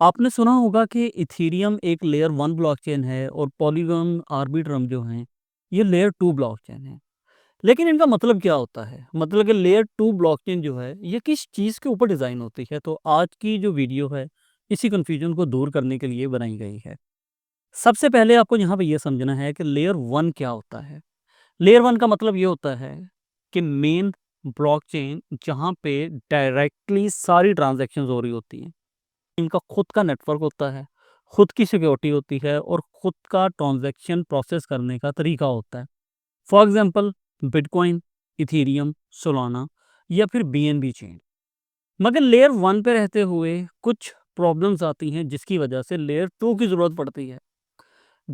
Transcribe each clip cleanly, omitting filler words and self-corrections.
आपने सुना होगा कि इथेरियम एक लेयर 1 ब्लॉकचेन है और पॉलीगॉन, आर्बिट्रम जो हैं, ये लेयर 2 ब्लॉकचेन है। लेकिन इनका मतलब क्या होता है? मतलब कि लेयर 2 ब्लॉकचेन जो है, ये किस चीज़ के ऊपर डिज़ाइन होती है? तो आज की जो वीडियो है, इसी कन्फ्यूजन को दूर करने के लिए बनाई गई है। सबसे पहले आपको यहाँ पे ये समझना है कि लेयर 1 क्या होता है? लेयर 1 का मतलब ये होता है कि मेन ब्लॉकचेन जहाँ पे डायरेक्टली सारी ट्रांज़ैक्शंस हो रही होती हैं। इनका खुद का नेटवर्क होता है, खुद की सिक्योरिटी होती है और खुद का ट्रांजैक्शन प्रोसेस करने का तरीका होता है। For example bitcoin, Ethereum, Solana या फिर बीएनबी चेन। मगर लेयर 1 पे रहते हुए कुछ प्रॉब्लम्स आती हैं जिसकी वजह से लेयर 2 की ज़रूरत पड़ती है।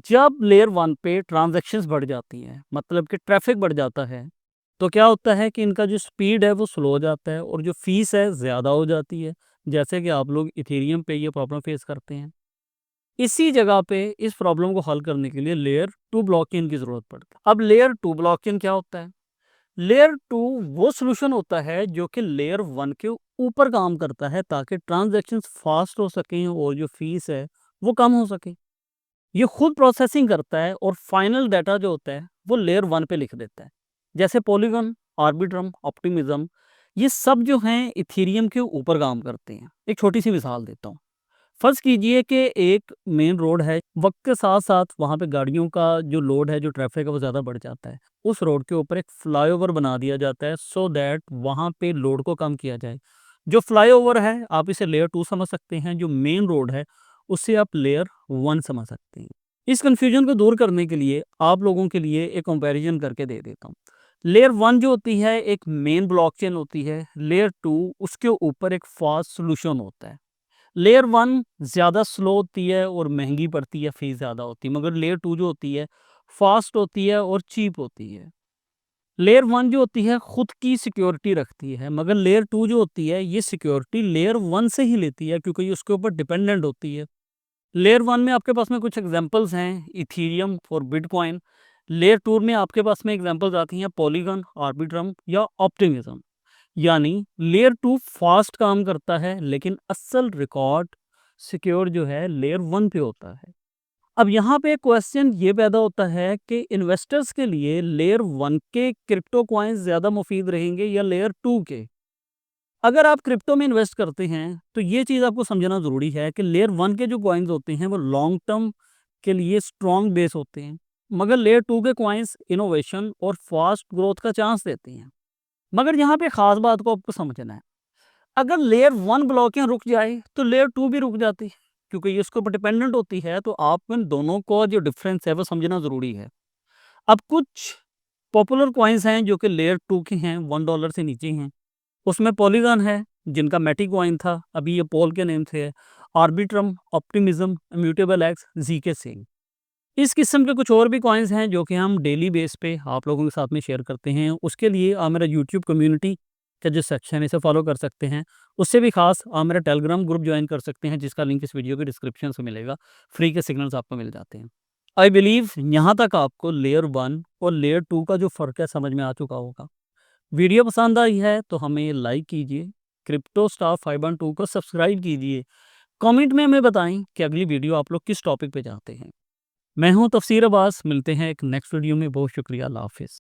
जब लेयर 1 पे ट्रांजैक्शंस बढ़ जाती हैं, मतलब कि ट्रैफिक बढ़ जाता है, तो क्या होता है कि इनका जो स्पीड है वो स्लो हो जाता है और जो फीस है ज़्यादा हो जाती है। जैसे कि आप लोग इथेरियम पे ये प्रॉब्लम फेस करते हैं। इसी जगह पे इस प्रॉब्लम को हल करने के लिए लेयर 2 ब्लॉकचेन की ज़रूरत पड़ती है। अब लेयर 2 ब्लॉकचेन क्या होता है? लेयर 2 वो सॉल्यूशन होता है जो कि लेयर 1 के ऊपर काम करता है ताकि ट्रांजैक्शंस फास्ट हो सकें और जो फीस है वो कम हो सके। ये खुद प्रोसेसिंग करता है और फाइनल डाटा जो होता है वो लेयर 1 पे लिख देता है। जैसे पॉलीगॉन, आर्बिट्रम, ऑप्टिमिज्म, ये सब जो हैं इथेरियम के ऊपर काम करते हैं। एक छोटी सी मिसाल देता हूँ। फ़र्ज़ कीजिए कि एक मेन रोड है, वक़्त के साथ-साथ वहाँ पे गाड़ियों का जो लोड है, जो ट्रैफ़िक है वो ज़्यादा बढ़ जाता है। उस रोड के ऊपर एक फ्लाईओवर बना दिया जाता है सो दैट वहाँ पे लोड को कम किया जाए। जो फ्लाईओवर है आप इसे लेयर 2 समझ सकते हैं, जो मेन रोड है उसे आप लेयर 1 समझ सकते हैं। इस कन्फ्यूज़न को दूर करने के लिए आप लोगों के लिए एक कंपैरिज़न करके दे देता हूँ। लेयर 1 जो होती है एक मेन ब्लॉकचेन होती है, लेयर 2 उसके ऊपर एक फ़ास्ट सॉल्यूशन होता है। लेयर 1 ज़्यादा स्लो होती है और महंगी पड़ती है, फ़ीस ज़्यादा होती है, मगर लेयर 2 जो होती है फास्ट होती है और चीप होती है। लेयर 1 जो होती है खुद की सिक्योरिटी रखती है, मगर लेयर 2 जो होती है ये सिक्योरिटी लेयर 1 से ही लेती है क्योंकि ये उसके ऊपर डिपेंडेंट होती है। लेयर 1 में आपके पास में कुछ एग्जांपल्स हैं इथेरियम और बिटकॉइन। लेयर 2 में आपके पास में एग्जांपल्स आती हैं पॉलीगॉन, आर्बिट्रम या ऑप्टिमिज्म। यानी लेयर 2 फास्ट काम करता है लेकिन असल रिकॉर्ड सिक्योर जो है लेयर 1 पे होता है। अब यहाँ पे क्वेश्चन ये पैदा होता है कि इन्वेस्टर्स के लिए लेयर 1 के क्रिप्टो कॉइन्स ज़्यादा मुफीद रहेंगे या लेयर 2 के? अगर आप क्रिप्टो में इन्वेस्ट करते हैं तो ये चीज़ आपको समझना ज़रूरी है कि लेयर 1 के जो कॉइन्स होते हैं वो लॉन्ग टर्म के लिए स्ट्रॉन्ग बेस होते हैं, मगर लेयर 2 के कॉइन्स इनोवेशन और फास्ट ग्रोथ का चांस देते हैं। मगर यहाँ पे ख़ास बात को आपको समझना है, अगर लेयर 1 ब्लॉकें रुक जाए तो लेयर 2 भी रुक जाती है क्योंकि ये उसके ऊपर डिपेंडेंट होती है, तो आपको इन दोनों को जो डिफरेंस है वो समझना ज़रूरी है। अब कुछ पॉपुलर कॉइन्स हैं जो कि लेयर 2 के हैं, $1 से नीचे हैं। उसमें पॉलीगॉन है जिनका मैटिक कॉइन था, अभी ये पोल के नेम से है। Arbitrum, optimism, immutable x, GK Singh. इस किस्म के कुछ और भी कॉइन्स हैं जो कि हम डेली बेस पे आप लोगों के साथ में शेयर करते हैं। उसके लिए आप मेरा यूट्यूब कम्युनिटी का जो सेक्शन है इसे फॉलो कर सकते हैं। उससे भी खास आप मेरा टेलीग्राम ग्रुप ज्वाइन कर सकते हैं जिसका लिंक इस वीडियो के डिस्क्रिप्शन से मिलेगा। फ्री के सिग्नल्स आपको मिल जाते हैं। आई बिलीव यहाँ तक आपको लेयर 1 और लेयर 2 का जो फ़र्क है समझ में आ चुका होगा। वीडियो पसंद आई है तो हमें लाइक कीजिए, क्रिप्टो स्टार 512 को सब्सक्राइब कीजिए। कमेंट में हमें बताएं कि अगली वीडियो आप लोग किस टॉपिक पे चाहते हैं। मैं हूं तफसीर अब्बास, मिलते हैं एक नेक्स्ट वीडियो में। बहुत शुक्रिया, अल्लाह हाफ़िज़।